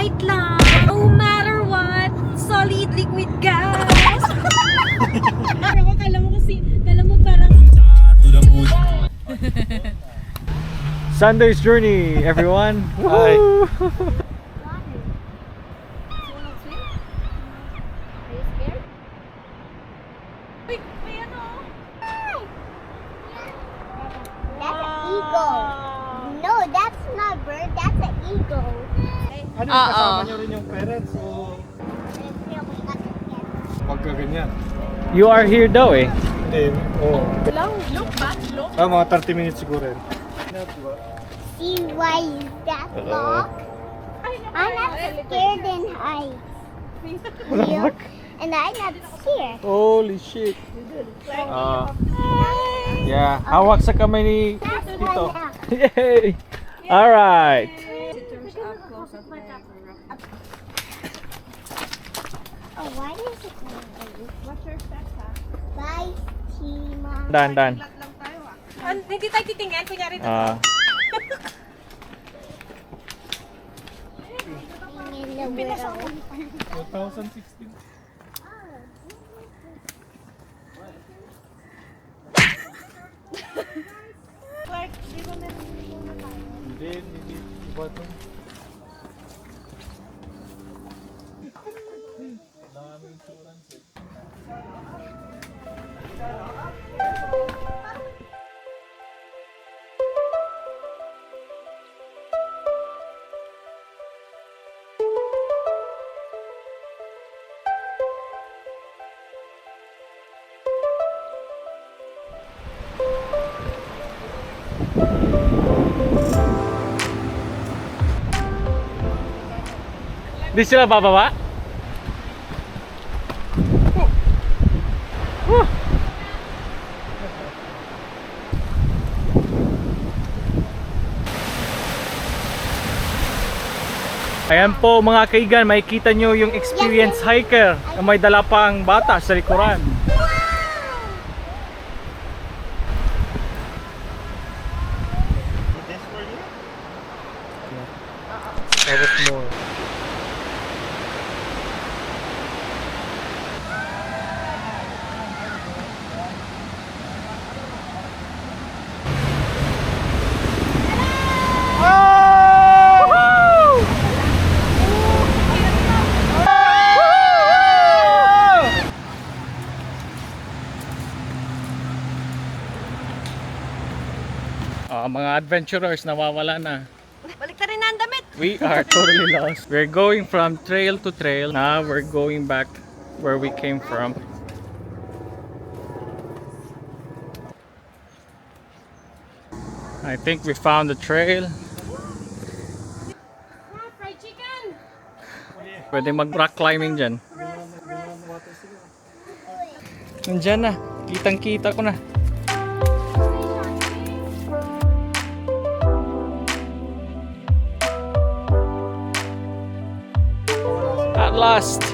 right lang. No matter what, solid liquid gas. Kala mo parang... Sunday's journey, everyone. Hi. Ano yung kasama nyo rin yung parents o pagka ganyan? You are here daw eh. Hindi, oo. Look ba? Look? Mga 30 minutes siguro rin. See why is that lock? I'm not scared in heights. Malak. And I'm not scared. Holy shit. Yeah, hawak sa kamay ni Tito. Yay! Alright. Oh, why is it What's your steps, ha? Bye, Tima. Dan. Hindi tayo titingin, kunyari ito. 2016. Hindi. Iba ito. Di sila bababa? Ayan po mga kaigan, makikita nyo yung experienced hiker na may dala pang bata sa likuran. That was more. Mga adventurers nawawala na. Balik na rin na ang damit. We are totally lost. We're going from trail to trail. Now we're going back where we came from. I think we found the trail. Fried chicken. Pwede mag rock climbing dyan. Nandyan na. Kitang kita ko na. At last.